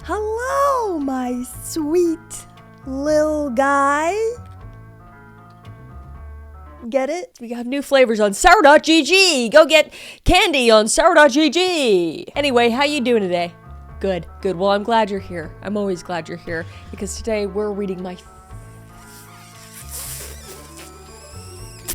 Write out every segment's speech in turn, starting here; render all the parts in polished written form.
Hello, my sweet little guy. Get it? We have new flavors on sour.gg. Go get candy on sour.gg. Anyway, how you doing today? Good. Well, I'm glad you're here. I'm always glad you're here because today we're reading my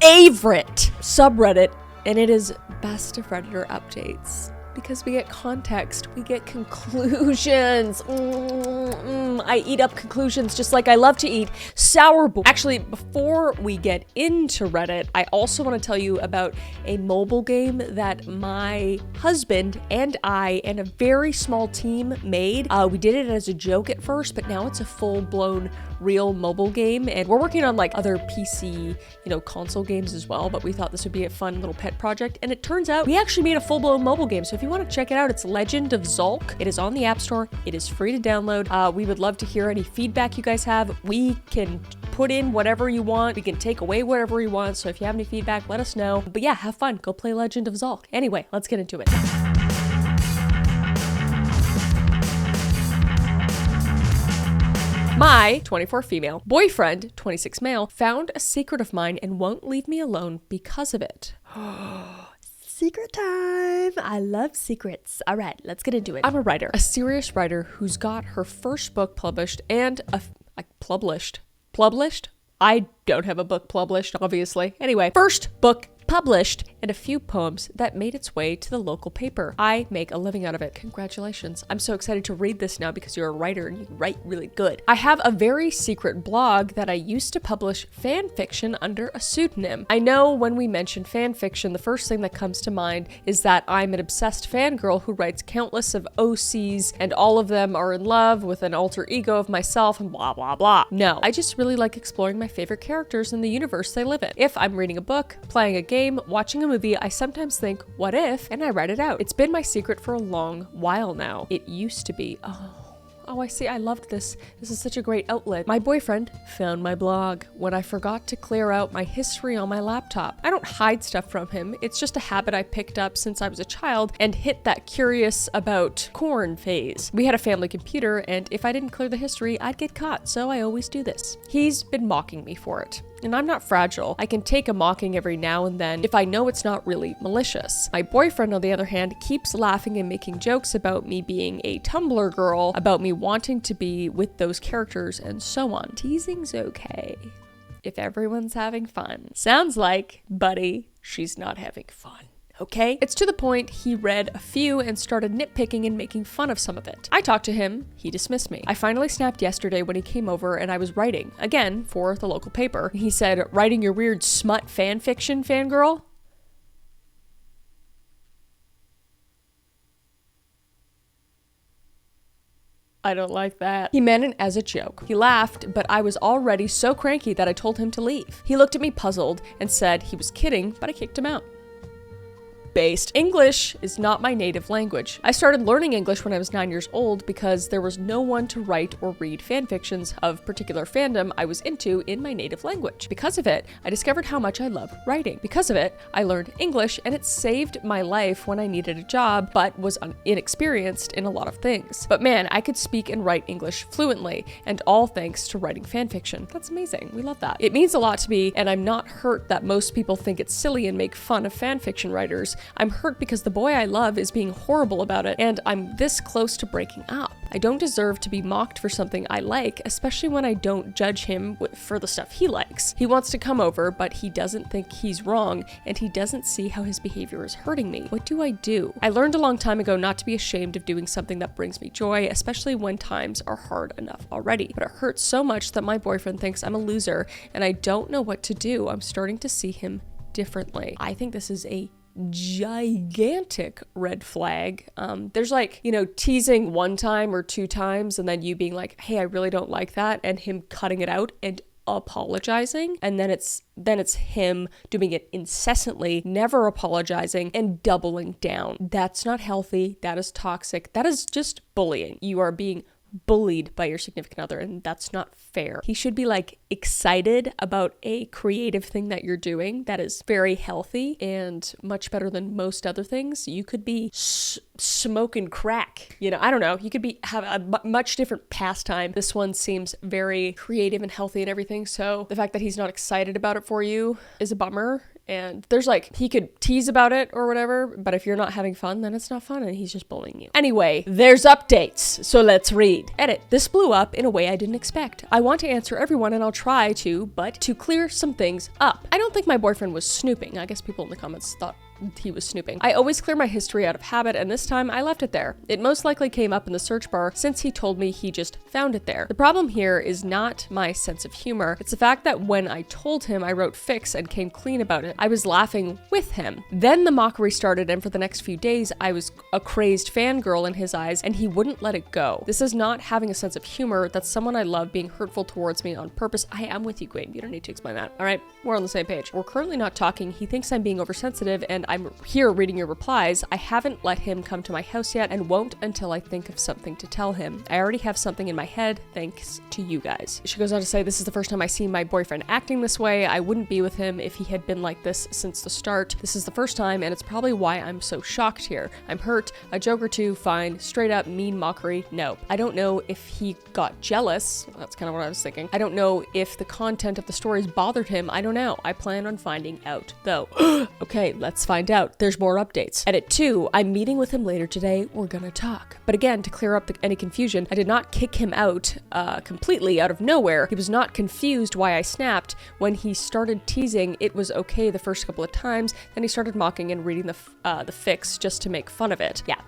favorite subreddit, and it is Best of Redditor Updates. Because we get context, we get conclusions. I eat up conclusions just like I love to eat SourBoys. Actually, before we get into Reddit, I also want to tell you about a mobile game that my husband and I and a very small team made. We did it as a joke at first, but now it's a full-blown real mobile game, and we're working on like other PC, console games as well, but we thought this would be a fun little pet project, and it turns out we actually made a full-blown mobile game. So if you want to check it out, it's Legend of Zulk. It is on the App Store. It is free to download. We would love to hear any feedback you guys have. We can put in whatever you want. We can take away whatever you want. So if you have any feedback, let us know. But yeah, have fun. Go play Legend of Zulk. Anyway, let's get into it. My 24 female boyfriend, 26 male, found a secret of mine and won't leave me alone because of it. Secret time. I love secrets. All right, let's get into it. I'm a writer, a serious writer who's got her first book published and published. I don't have a book published, obviously. Anyway, first book published and a few poems that made its way to the local paper. I make a living out of it. Congratulations. I'm so excited to read this now because you're a writer and you write really good. I have a very secret blog that I used to publish fan fiction under a pseudonym. I know when we mention fan fiction, the first thing that comes to mind is that I'm an obsessed fangirl who writes countless of OCs and all of them are in love with an alter ego of myself and blah, blah, blah. No, I just really like exploring my favorite characters in the universe they live in. If I'm reading a book, playing a game, watching a movie, I sometimes think, what if? And I write it out. It's been my secret for a long while now. It used to be. Oh, I see. I loved this. This is such a great outlet. My boyfriend found my blog when I forgot to clear out my history on my laptop. I don't hide stuff from him. It's just a habit I picked up since I was a child and hit that curious about corn phase. We had a family computer, and if I didn't clear the history, I'd get caught, so I always do this. He's been mocking me for it. And I'm not fragile. I can take a mocking every now and then if I know it's not really malicious. My boyfriend, on the other hand, keeps laughing and making jokes about me being a Tumblr girl, about me wanting to be with those characters, and so on. Teasing's okay if everyone's having fun. Sounds like, buddy, she's not having fun. Okay? It's to the point he read a few and started nitpicking and making fun of some of it. I talked to him, he dismissed me. I finally snapped yesterday when he came over and I was writing, again, for the local paper. He said, "Writing your weird smut fan fiction, fangirl?" I don't like that. He meant it as a joke. He laughed, but I was already so cranky that I told him to leave. He looked at me puzzled and said he was kidding, but I kicked him out. Based. English is not my native language. I started learning English when I was 9 years old because there was no one to write or read fanfictions of particular fandom I was into in my native language. Because of it, I discovered how much I love writing. Because of it, I learned English and it saved my life when I needed a job but was inexperienced in a lot of things. But man, I could speak and write English fluently, and all thanks to writing fanfiction. That's amazing. We love that. It means a lot to me, and I'm not hurt that most people think it's silly and make fun of fanfiction writers. I'm hurt because the boy I love is being horrible about it, and I'm this close to breaking up. I don't deserve to be mocked for something I like, especially when I don't judge him for the stuff he likes. He wants to come over, but he doesn't think he's wrong, and he doesn't see how his behavior is hurting me. What do I do? I learned a long time ago not to be ashamed of doing something that brings me joy, especially when times are hard enough already. But it hurts so much that my boyfriend thinks I'm a loser, and I don't know what to do. I'm starting to see him differently. I think this is a gigantic red flag. There's teasing one time or two times and then you being like, hey, I really don't like that, and him cutting it out and apologizing, and then it's him doing it incessantly, never apologizing, and doubling down. That's not healthy. That is toxic. That is just bullying. You are being bullied by your significant other, and that's not fair. He should be like excited about a creative thing that you're doing that is very healthy and much better than most other things. You could be smoking crack, I don't know. You could have a much different pastime. This one seems very creative and healthy and everything, so the fact that he's not excited about it for you is a bummer. And there's he could tease about it or whatever, but if you're not having fun, then it's not fun and he's just bullying you. Anyway, there's updates, so let's read. Edit. This blew up in a way I didn't expect. I want to answer everyone and I'll try to, but to clear some things up. I don't think my boyfriend was snooping. I guess people in the comments thought he was snooping. I always clear my history out of habit, and this time I left it there. It most likely came up in the search bar since he told me he just found it there. The problem here is not my sense of humor. It's the fact that when I told him I wrote fics and came clean about it, I was laughing with him. Then the mockery started, and for the next few days, I was a crazed fangirl in his eyes, and he wouldn't let it go. This is not having a sense of humor. That's someone I love being hurtful towards me on purpose. I am with you, Gwen. You don't need to explain that. All right, we're on the same page. We're currently not talking. He thinks I'm being oversensitive, and I'm here reading your replies. I haven't let him come to my house yet and won't until I think of something to tell him. I already have something in my head thanks to you guys. She goes on to say, this is the first time I see my boyfriend acting this way. I wouldn't be with him if he had been like this since the start. This is the first time and it's probably why I'm so shocked here. I'm hurt. A joke or two, fine. Straight up mean mockery, no. I don't know if he got jealous. That's kind of what I was thinking. I don't know if the content of the stories bothered him. I don't know. I plan on finding out though. Okay, let's find out. There's more updates. Edit 2, I'm meeting with him later today. We're gonna talk. But again, to clear up any confusion, I did not kick him out completely out of nowhere. He was not confused why I snapped. When he started teasing, it was okay the first couple of times. Then he started mocking and reading the fics just to make fun of it. Yeah.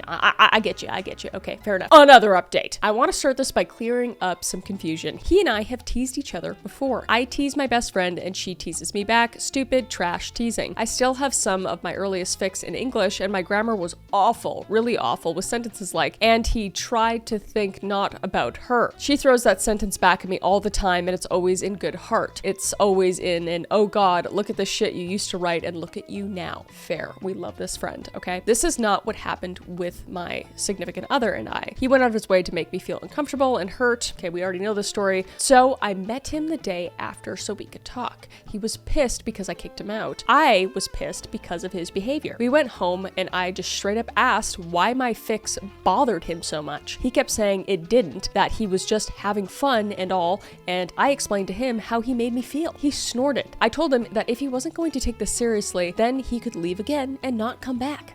I get you. Okay, fair enough. Another update. I want to start this by clearing up some confusion. He and I have teased each other before. I tease my best friend and she teases me back. Stupid trash teasing. I still have some of my earliest fics in English and my grammar was awful, really awful, with sentences like, and he tried to think not about her. She throws that sentence back at me all the time and it's always in good heart. It's always in an, oh God, look at the shit you used to write and look at you now. Fair. We love this friend, okay? This is not what happened with my significant other and I. He went out of his way to make me feel uncomfortable and hurt. Okay, we already know this story. So I met him the day after so we could talk. He was pissed because I kicked him out. I was pissed because of his behavior. We went home and I just straight up asked why my fics bothered him so much. He kept saying it didn't, that he was just having fun and all, and I explained to him how he made me feel. He snorted. I told him that if he wasn't going to take this seriously, then he could leave again and not come back.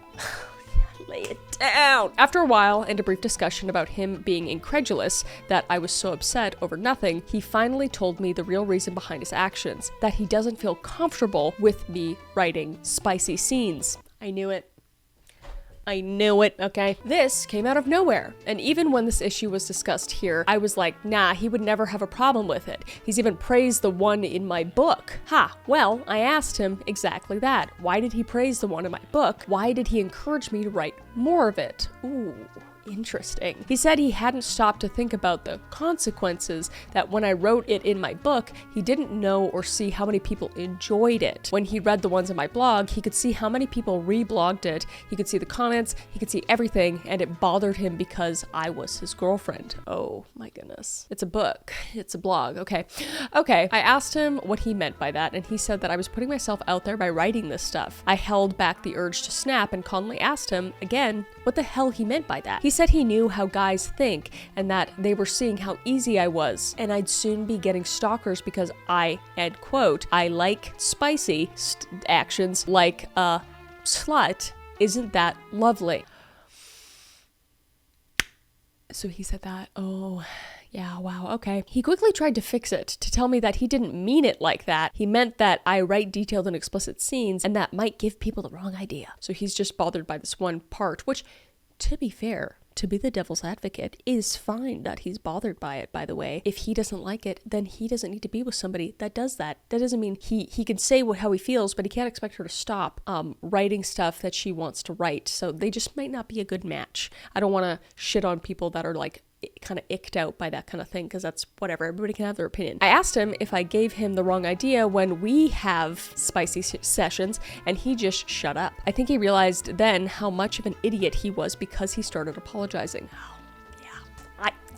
Lay it down. After a while and a brief discussion about him being incredulous that I was so upset over nothing, he finally told me the real reason behind his actions, that he doesn't feel comfortable with me writing spicy scenes. I knew it. Okay? This came out of nowhere. And even when this issue was discussed here, I was like, nah, he would never have a problem with it. He's even praised the one in my book. Well, I asked him exactly that. Why did he praise the one in my book? Why did he encourage me to write more of it? Ooh. Interesting. He said he hadn't stopped to think about the consequences, that when I wrote it in my book, he didn't know or see how many people enjoyed it. When he read the ones in my blog, he could see how many people reblogged it, he could see the comments, he could see everything, and it bothered him because I was his girlfriend. Oh my goodness. It's a book. It's a blog. Okay. I asked him what he meant by that, and he said that I was putting myself out there by writing this stuff. I held back the urge to snap and calmly asked him, again, what the hell he meant by that. He said he knew how guys think and that they were seeing how easy I was and I'd soon be getting stalkers because I, end quote, I like spicy actions like a slut. Isn't that lovely? So he said that. Oh, yeah, wow, okay. He quickly tried to fix it, to tell me that he didn't mean it like that. He meant that I write detailed and explicit scenes and that might give people the wrong idea. So he's just bothered by this one part, which, to be fair, to be the devil's advocate, is fine that he's bothered by it, by the way. If he doesn't like it, then he doesn't need to be with somebody that does that. That doesn't mean he can say how he feels, but he can't expect her to stop writing stuff that she wants to write. So they just might not be a good match. I don't want to shit on people that are like kind of icked out by that kind of thing, because that's whatever. Everybody can have their opinion. I asked him if I gave him the wrong idea when we have spicy sessions, and he just shut up. I think he realized then how much of an idiot he was because he started apologizing.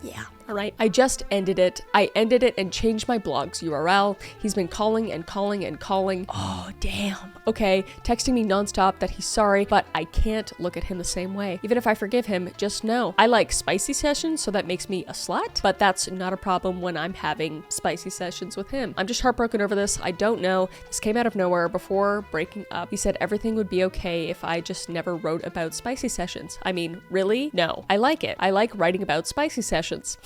Yeah, all right. I just ended it. I ended it and changed my blog's URL. He's been calling and calling and calling. Oh, damn. Okay, texting me nonstop that he's sorry, but I can't look at him the same way. Even if I forgive him, just know. I like spicy sessions, so that makes me a slut, but that's not a problem when I'm having spicy sessions with him. I'm just heartbroken over this. I don't know. This came out of nowhere. Before breaking up, he said everything would be okay if I just never wrote about spicy sessions. I mean, really? No. I like it. I like writing about spicy sessions.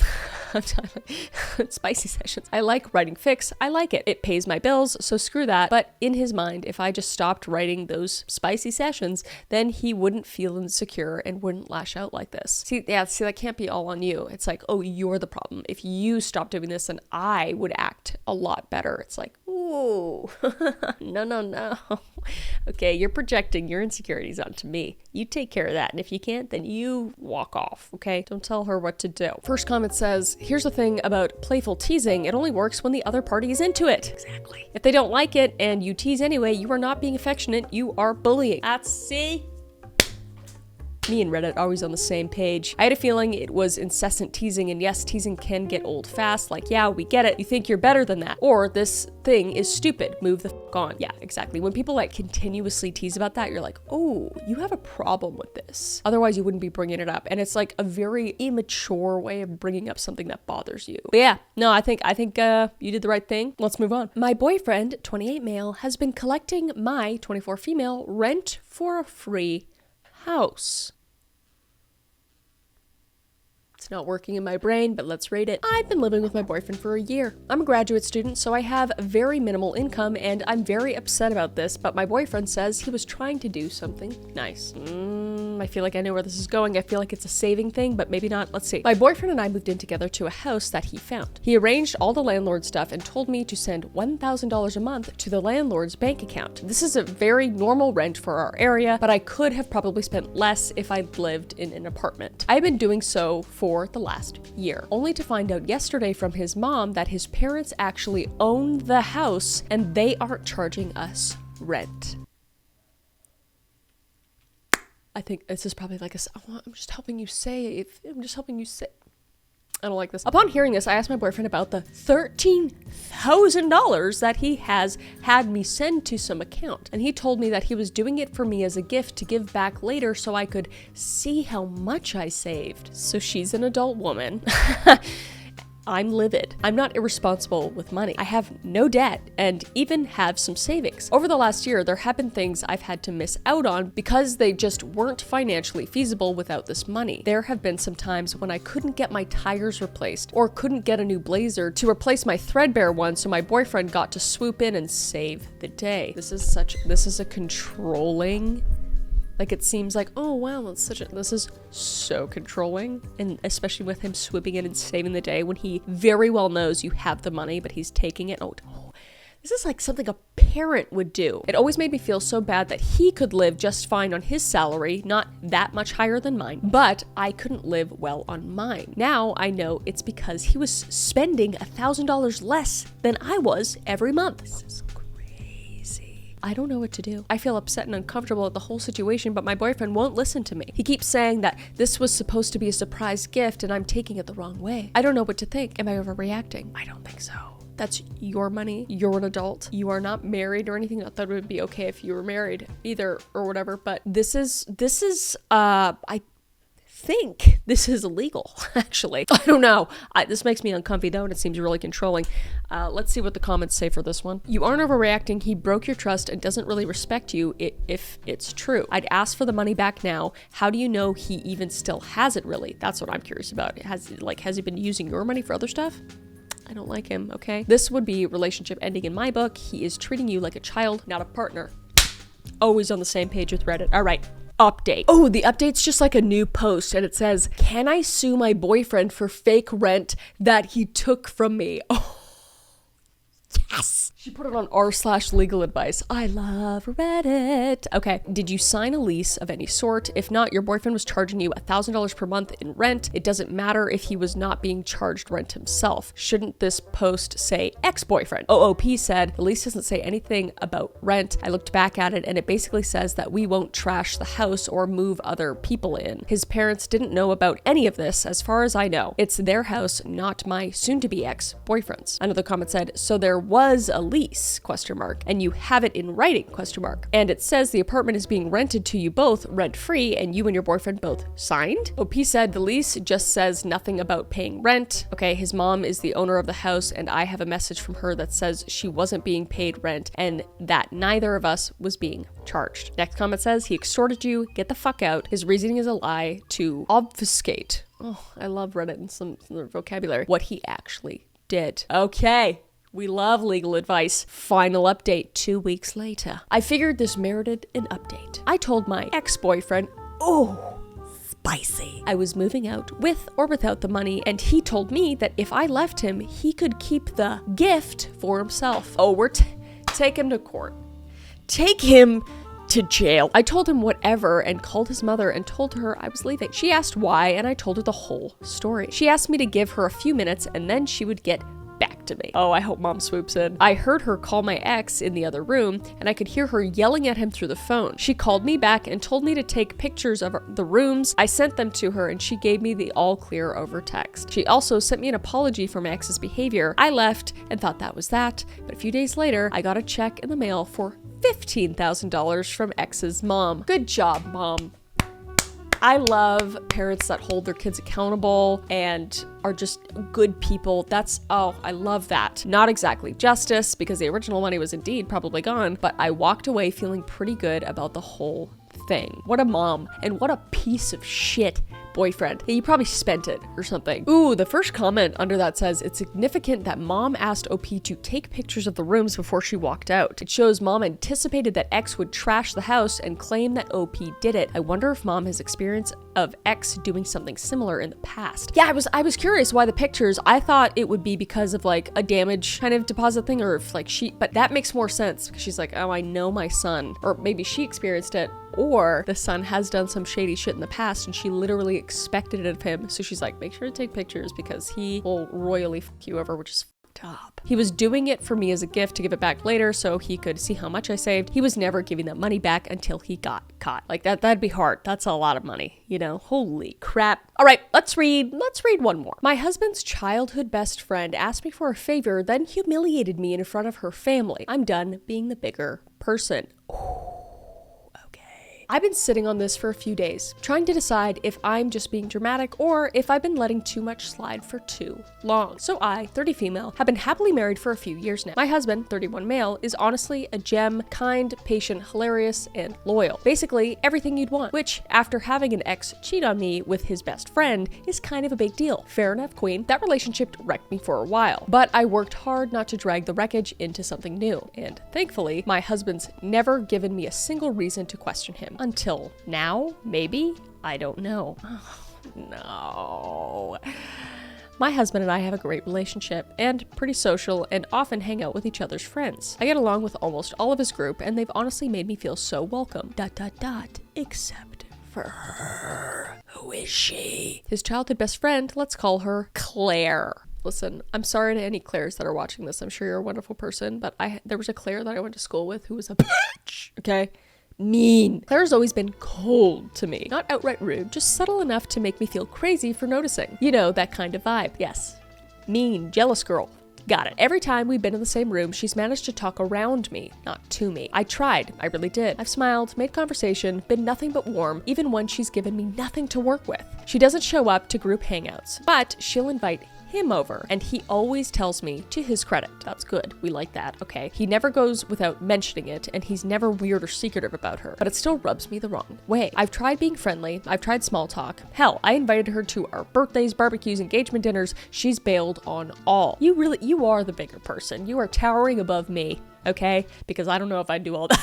Spicy sessions. I like writing fics. I like it. It pays my bills, so screw that. But in his mind, if I just stopped writing those spicy sessions, then he wouldn't feel insecure and wouldn't lash out like this. See, that can't be all on you. It's like, oh, you're the problem. If you stop doing this, then I would act a lot better. It's like, ooh, no. Okay, you're projecting your insecurities onto me. You take care of that. And if you can't, then you walk off, okay? Don't tell her what to do. First comment says, here's the thing about playful teasing. It only works when the other party is into it. Exactly. If they don't like it and you tease anyway, you are not being affectionate. You are bullying. See? Me and Reddit always on the same page. I had a feeling it was incessant teasing, and yes, teasing can get old fast. Like, yeah, we get it. You think you're better than that. Or this thing is stupid. Move the f on. Yeah, exactly. When people like continuously tease about that, you're like, oh, you have a problem with this. Otherwise, you wouldn't be bringing it up. And it's like a very immature way of bringing up something that bothers you. But yeah, no, I think you did the right thing. Let's move on. My boyfriend, 28 male, has been collecting my 24 female rent for a free house. It's not working in my brain, but let's rate it. I've been living with my boyfriend for a year. I'm a graduate student, so I have very minimal income, and I'm very upset about this, but my boyfriend says he was trying to do something nice. I feel like I know where this is going. I feel like it's a saving thing, but maybe not. Let's see. My boyfriend and I moved in together to a house that he found. He arranged all the landlord stuff and told me to send $1,000 a month to the landlord's bank account. This is a very normal rent for our area, but I could have probably spent less if I lived in an apartment. I've been doing so for the last year, only to find out yesterday from his mom that his parents actually own the house and they aren't charging us rent. I think this is probably like I'm just helping you save. I'm just helping you save. I don't like this. Upon hearing this, I asked my boyfriend about the $13,000 that he has had me send to some account. And he told me that he was doing it for me as a gift to give back later so I could see how much I saved. So she's an adult woman. I'm livid. I'm not irresponsible with money. I have no debt and even have some savings. Over the last year, there have been things I've had to miss out on because they just weren't financially feasible without this money. There have been some times when I couldn't get my tires replaced or couldn't get a new blazer to replace my threadbare one, so my boyfriend got to swoop in and save the day. This is a controlling. Like, it seems like, oh wow, this is so controlling. And especially with him swooping in and saving the day when he very well knows you have the money, but he's taking it. Oh, this is like something a parent would do. It always made me feel so bad that he could live just fine on his salary, not that much higher than mine, but I couldn't live well on mine. Now I know it's because he was spending $1,000 less than I was every month. This is I don't know what to do. I feel upset and uncomfortable at the whole situation, but my boyfriend won't listen to me. He keeps saying that this was supposed to be a surprise gift and I'm taking it the wrong way. I don't know what to think. Am I overreacting? I don't think so. That's your money. You're an adult. You are not married or anything. Not that it would be okay if you were married either or whatever, but this is I think this is illegal, actually. I don't know. This makes me uncomfy though, and it seems really controlling. Let's see what the comments say for this one. You aren't overreacting. He broke your trust and doesn't really respect you if it's true. I'd ask for the money back now. How do you know he even still has it really? That's what I'm curious about. Has he been using your money for other stuff? I don't like him, okay? This would be relationship ending in my book. He is treating you like a child, not a partner. Always on the same page with Reddit. All right. Update. Oh, the update's just like a new post and it says, can I sue my boyfriend for fake rent that he took from me? Oh, yes. She put it on r/legal advice. I love Reddit. Okay. Did you sign a lease of any sort? If not, your boyfriend was charging you $1,000 per month in rent. It doesn't matter if he was not being charged rent himself. Shouldn't this post say ex-boyfriend? OOP said, the lease doesn't say anything about rent. I looked back at it and it basically says that we won't trash the house or move other people in. His parents didn't know about any of this as far as I know. It's their house, not my soon-to-be ex-boyfriend's. Another comment said, so there was a lease, ? And you have it in writing, ? And it says the apartment is being rented to you both rent-free and you and your boyfriend both signed? OP said the lease just says nothing about paying rent. Okay, his mom is the owner of the house and I have a message from her that says she wasn't being paid rent and that neither of us was being charged. Next comment says he extorted you, get the fuck out. His reasoning is a lie to obfuscate. Oh, I love Reddit and some vocabulary. What he actually did. Okay. We love legal advice. Final update 2 weeks later. I figured this merited an update. I told my ex-boyfriend, spicy, I was moving out with or without the money, and he told me that if I left him, he could keep the gift for himself. Oh, we're take him to court. Take him to jail. I told him whatever and called his mother and told her I was leaving. She asked why, and I told her the whole story. She asked me to give her a few minutes and then she would get back to me. Oh, I hope mom swoops in. I heard her call my ex in the other room and I could hear her yelling at him through the phone. She called me back and told me to take pictures of the rooms. I sent them to her and she gave me the all clear over text. She also sent me an apology for my ex's behavior. I left and thought that was that, but a few days later, I got a check in the mail for $15,000 from ex's mom. Good job, mom. I love parents that hold their kids accountable and are just good people. I love that. Not exactly justice because the original money was indeed probably gone, but I walked away feeling pretty good about the whole thing. What a mom and what a piece of shit boyfriend. He probably spent it or something. Ooh, the first comment under that says, it's significant that mom asked OP to take pictures of the rooms before she walked out. It shows mom anticipated that X would trash the house and claim that OP did it. I wonder if mom has experience of X doing something similar in the past. Yeah, I was curious why the pictures. I thought it would be because of like a damage kind of deposit thing or if like but that makes more sense because she's like, oh, I know my son, or maybe she experienced it. Or the son has done some shady shit in the past and she literally expected it of him. So she's like, make sure to take pictures because he will royally fuck you over, which is fucked up. He was doing it for me as a gift to give it back later so he could see how much I saved. He was never giving that money back until he got caught. Like that'd be hard. That's a lot of money, you know? Holy crap. All right, let's read one more. My husband's childhood best friend asked me for a favor, then humiliated me in front of her family. I'm done being the bigger person. I've been sitting on this for a few days, trying to decide if I'm just being dramatic or if I've been letting too much slide for too long. So I, 30 female, have been happily married for a few years now. My husband, 31 male, is honestly a gem, kind, patient, hilarious, and loyal. Basically, everything you'd want, which, after having an ex cheat on me with his best friend, is kind of a big deal. Fair enough, queen. That relationship wrecked me for a while, but I worked hard not to drag the wreckage into something new. And thankfully, my husband's never given me a single reason to question him. Until now, maybe? I don't know. Oh, no. My husband and I have a great relationship and pretty social and often hang out with each other's friends. I get along with almost all of his group and they've honestly made me feel so welcome. ... Except for her. Who is she? His childhood best friend, let's call her Claire. Listen, I'm sorry to any Claires that are watching this. I'm sure you're a wonderful person, but there was a Claire that I went to school with who was a bitch, okay? Mean. Claire's always been cold to me. Not outright rude, just subtle enough to make me feel crazy for noticing. You know, that kind of vibe. Yes. Mean, jealous girl. Got it. Every time we've been in the same room, she's managed to talk around me, not to me. I tried. I really did. I've smiled, made conversation, been nothing but warm, even when she's given me nothing to work with. She doesn't show up to group hangouts, but she'll invite him over, and he always tells me, to his credit. That's good. We like that, okay? He never goes without mentioning it, and he's never weird or secretive about her, but it still rubs me the wrong way. I've tried being friendly. I've tried small talk. Hell, I invited her to our birthdays, barbecues, engagement dinners. She's bailed on all. You are the bigger person. You are towering above me, okay? Because I don't know if I'd do all that.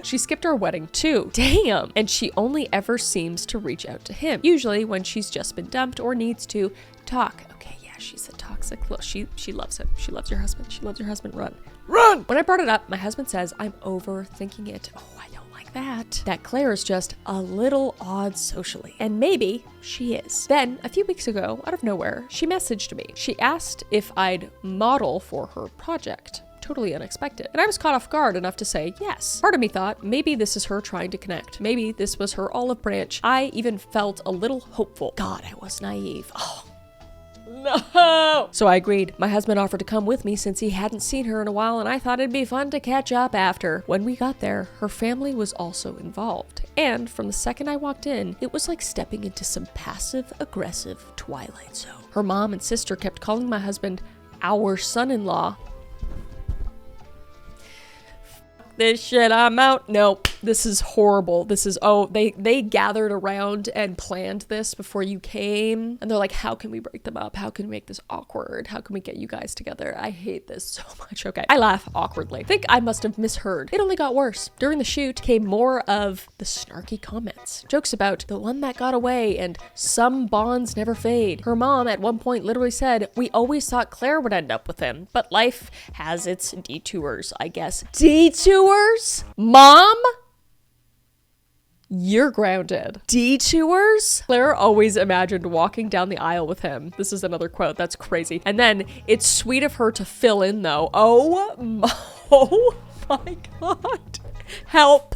She skipped our wedding too. Damn. And she only ever seems to reach out to him, usually when she's just been dumped or needs to talk. Okay, yeah. she's a toxic. Look, she loves him. She loves your husband. She loves your husband. Run. Run! When I brought it up, my husband says I'm overthinking it. Oh, I don't like that. That Claire is just a little odd socially. And maybe she is. Then, a few weeks ago, out of nowhere, she messaged me. She asked if I'd model for her project. Totally unexpected. And I was caught off guard enough to say yes. Part of me thought maybe this is her trying to connect. Maybe this was her olive branch. I even felt a little hopeful. God, I was naive. Oh. No! So I agreed. My husband offered to come with me since he hadn't seen her in a while, and I thought it'd be fun to catch up after. When we got there, her family was also involved. And from the second I walked in, it was like stepping into some passive-aggressive Twilight Zone. Her mom and sister kept calling my husband our son-in-law. This shit, I'm out. No, this is horrible. This is, they gathered around and planned this before you came. And they're like, how can we break them up? How can we make this awkward? How can we get you guys together? I hate this so much. Okay, I laugh awkwardly. I think I must have misheard. It only got worse. During the shoot came more of the snarky comments. Jokes about the one that got away and some bonds never fade. Her mom at one point literally said, we always thought Claire would end up with him, but life has its detours, I guess. Detours? Mom? You're grounded. Detours? Claire always imagined walking down the aisle with him. This is another quote. That's crazy. And then it's sweet of her to fill in though. Oh my God. Help.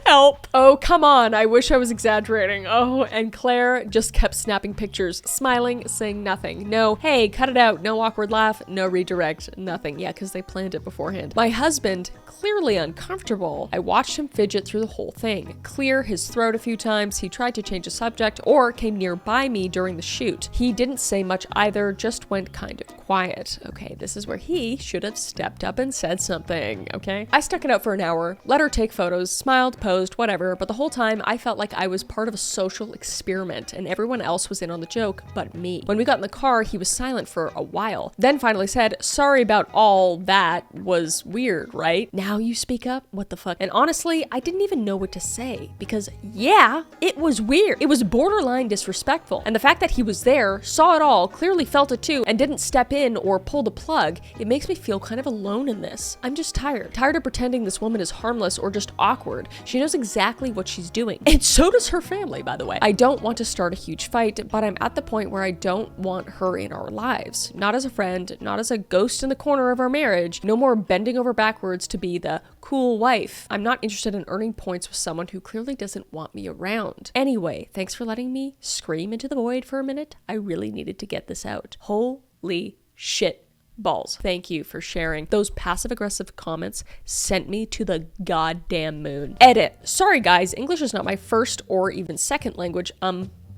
Help. Oh, come on. I wish I was exaggerating. Oh, and Claire just kept snapping pictures, smiling, saying nothing. No, hey, cut it out. No awkward laugh. No redirect. Nothing. Yeah, because they planned it beforehand. My husband, clearly uncomfortable. I watched him fidget through the whole thing, clear his throat a few times. He tried to change the subject or came nearby me during the shoot. He didn't say much either, just went kind of quiet. Okay, this is where he should have stepped up and said something, okay? I stuck it out for an hour, let her take photos, smiled, posed, whatever, but the whole time I felt like I was part of a social experiment and everyone else was in on the joke but me. When we got in the car, he was silent for a while, then finally said, sorry about all that, was weird, right? Now you speak up? What the fuck? And honestly, I didn't even know what to say because yeah, it was weird. It was borderline disrespectful. And the fact that he was there, saw it all, clearly felt it too, and didn't step in or pull the plug, it makes me feel kind of alone in this. I'm just tired. Tired of pretending this woman is harmless or just awkward. She knows exactly what she's doing. And so does her family, by the way. I don't want to start a huge fight, but I'm at the point where I don't want her in our lives. Not as a friend, not as a ghost in the corner of our marriage. No more bending over backwards to be the cool wife. I'm not interested in earning points with someone who clearly doesn't want me around. Anyway, thanks for letting me scream into the void for a minute. I really needed to get this out. Holy shit. Balls. Thank you for sharing. Those passive-aggressive comments sent me to the goddamn moon. Edit. Sorry guys, English is not my first or even second language.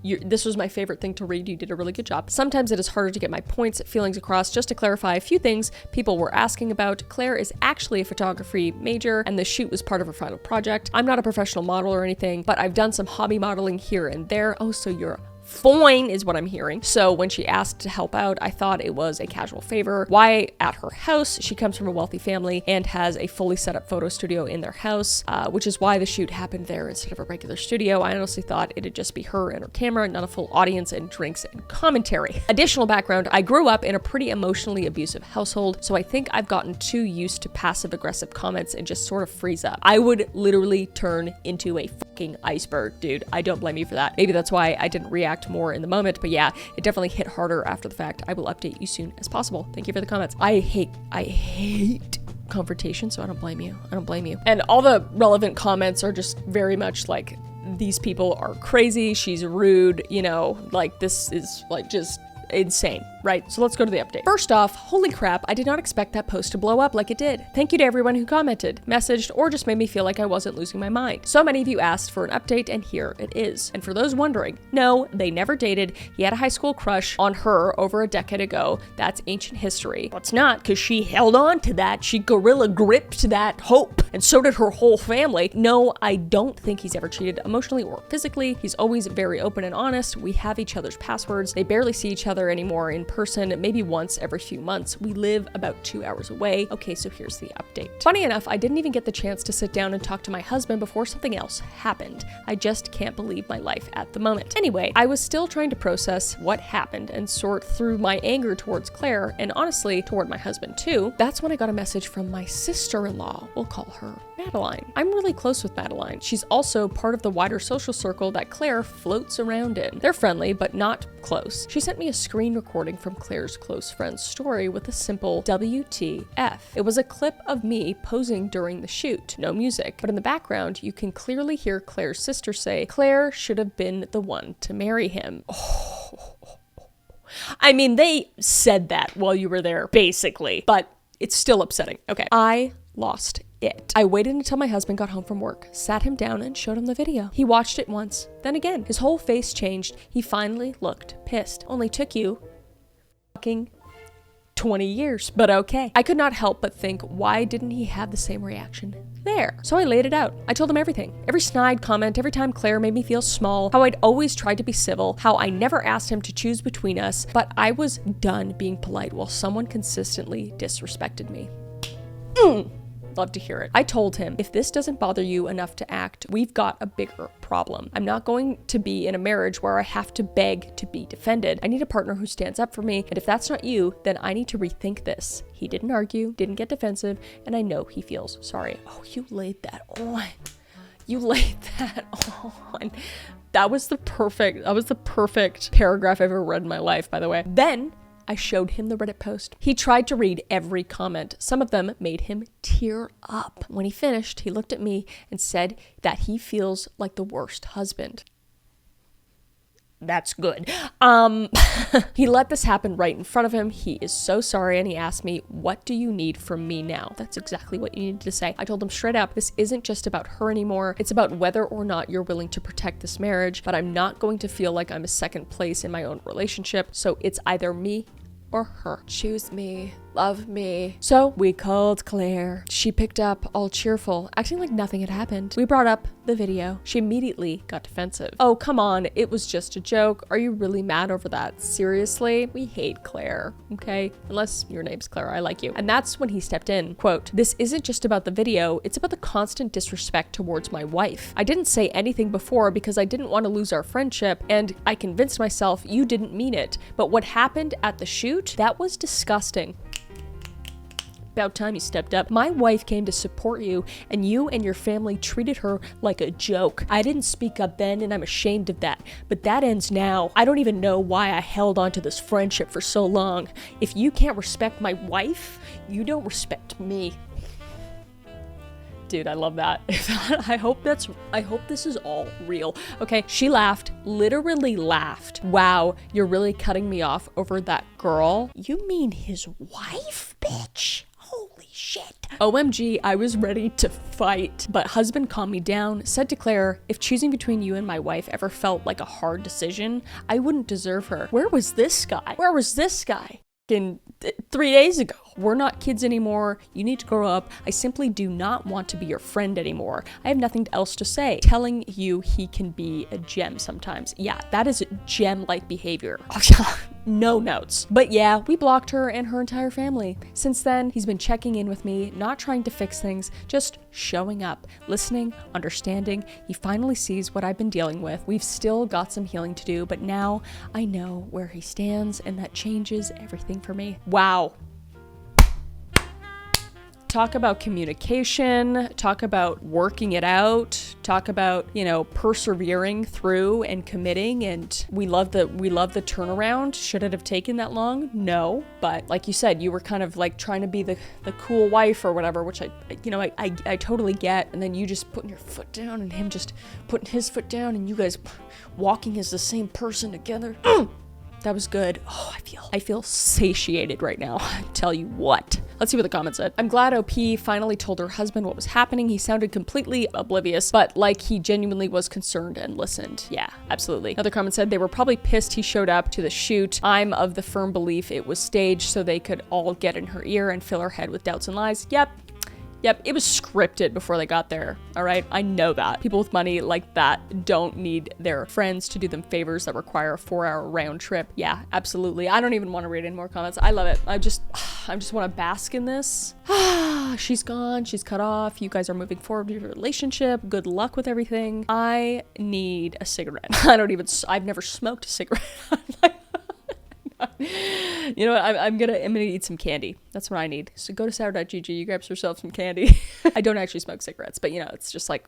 This was my favorite thing to read. You did a really good job. Sometimes it is harder to get my points, feelings across. Just to clarify a few things people were asking about, Claire is actually a photography major and the shoot was part of her final project. I'm not a professional model or anything, but I've done some hobby modeling here and there. Oh, so you're fine is what I'm hearing. So when she asked to help out, I thought it was a casual favor. Why at her house? She comes from a wealthy family and has a fully set up photo studio in their house, which is why the shoot happened there instead of a regular studio. I honestly thought it'd just be her and her camera, not a full audience and drinks and commentary. Additional background, I grew up in a pretty emotionally abusive household, so I think I've gotten too used to passive aggressive comments and just sort of freeze up. I would literally turn into a fucking iceberg, dude. I don't blame you for that. Maybe that's why I didn't react more in the moment, but yeah, it definitely hit harder after the fact. I will update you soon as possible. Thank you for the comments. I hate confrontation, so I don't blame you. I don't blame you. And all the relevant comments are just very much like, these people are crazy, she's rude, you know, like this is like just insane, right? So let's go to the update. First off, holy crap, I did not expect that post to blow up like it did. Thank you to everyone who commented, messaged, or just made me feel like I wasn't losing my mind. So many of you asked for an update, and here it is. And for those wondering, no, they never dated. He had a high school crush on her over a decade ago. That's ancient history. Well, it's not, because she held on to that. She gorilla gripped that hope, and so did her whole family. No, I don't think he's ever cheated emotionally or physically. He's always very open and honest. We have each other's passwords. They barely see each other anymore in person maybe once every few months. We live about 2 hours away. Okay, so here's the update. Funny enough, I didn't even get the chance to sit down and talk to my husband before something else happened. I just can't believe my life at the moment. Anyway, I was still trying to process what happened and sort through my anger towards Claire, and honestly, toward my husband too. That's when I got a message from my sister-in-law. We'll call her Madeline. I'm really close with Madeline. She's also part of the wider social circle that Claire floats around in. They're friendly, but not close. She sent me a screen recording from Claire's close friend's story with a simple WTF. It was a clip of me posing during the shoot. No music, but in the background, you can clearly hear Claire's sister say, Claire should have been the one to marry him. Oh. I mean, they said that while you were there, basically, but it's still upsetting. Okay. I lost it. I waited until my husband got home from work, sat him down and showed him the video. He watched it once, then again. His whole face changed. He finally looked pissed. Only took you fucking 20 years, but okay. I could not help but think, why didn't he have the same reaction there? So I laid it out. I told him everything. Every snide comment, every time Claire made me feel small, how I'd always tried to be civil, how I never asked him to choose between us, but I was done being polite while someone consistently disrespected me. Love to hear it. I told him, if this doesn't bother you enough to act, we've got a bigger problem. I'm not going to be in a marriage where I have to beg to be defended. I need a partner who stands up for me, and if that's not you, then I need to rethink this. He didn't argue, didn't get defensive, and I know he feels sorry. Oh, you laid that on. You laid that on. That was the perfect paragraph I've ever read in my life, by the way. Then I showed him the Reddit post. He tried to read every comment. Some of them made him tear up. When he finished, he looked at me and said that he feels like the worst husband. That's good. He let this happen right in front of him. He is so sorry, and he asked me, what do you need from me now? That's exactly what you needed to say. I told him straight up, this isn't just about her anymore. It's about whether or not you're willing to protect this marriage, but I'm not going to feel like I'm a second place in my own relationship. So it's either me or her. Choose me. Love me. So we called Claire. She picked up all cheerful, acting like nothing had happened. We brought up the video. She immediately got defensive. Oh, come on. It was just a joke. Are you really mad over that? Seriously? We hate Claire, okay? Unless your name's Claire, I like you. And that's when he stepped in. Quote, this isn't just about the video. It's about the constant disrespect towards my wife. I didn't say anything before because I didn't want to lose our friendship, and I convinced myself you didn't mean it. But what happened at the shoot, that was disgusting. About time you stepped up. My wife came to support you, and you and your family treated her like a joke. I didn't speak up then, and I'm ashamed of that. But that ends now. I don't even know why I held on to this friendship for so long. If you can't respect my wife, you don't respect me. Dude, I love that. I hope this is all real. Okay, she laughed, literally laughed. Wow, you're really cutting me off over that girl? You mean his wife, bitch? Holy shit. OMG, I was ready to fight. But husband calmed me down, said to Claire, if choosing between you and my wife ever felt like a hard decision, I wouldn't deserve her. Where was this guy? Where was this guy? In 3 days ago. We're not kids anymore. You need to grow up. I simply do not want to be your friend anymore. I have nothing else to say. Telling you he can be a gem sometimes. Yeah, that is gem-like behavior. No notes. But yeah, we blocked her and her entire family. Since then, he's been checking in with me, not trying to fix things, just showing up, listening, understanding. He finally sees what I've been dealing with. We've still got some healing to do, but now I know where he stands, and that changes everything for me. Wow. Talk about communication, talk about working it out, talk about, persevering through and committing. And we love the turnaround. Should it have taken that long? No. But like you said, you were kind of like trying to be the cool wife or whatever, which I totally get. And then you just putting your foot down and him just putting his foot down and you guys walking as the same person together. That was good. Oh, I feel satiated right now. I tell you what. Let's see what the comment said. I'm glad OP finally told her husband what was happening. He sounded completely oblivious, but like he genuinely was concerned and listened. Yeah, absolutely. Another comment said they were probably pissed he showed up to the shoot. I'm of the firm belief it was staged so they could all get in her ear and fill her head with doubts and lies. Yep. Yep, it was scripted before they got there, all right? I know that. People with money like that don't need their friends to do them favors that require a 4-hour round trip. Yeah, absolutely. I don't even want to read any more comments. I love it. I just want to bask in this. She's gone. She's cut off. You guys are moving forward with your relationship. Good luck with everything. I need a cigarette. I've never smoked a cigarette. You know what? I'm gonna eat some candy. That's what I need. So go to sour.gg, you grab yourself some candy. I don't actually smoke cigarettes, but you know, it's just like,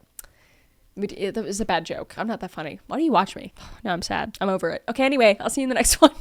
it was a bad joke. I'm not that funny. Why do you watch me? Now I'm sad. I'm over it. Okay, anyway, I'll see you in the next one.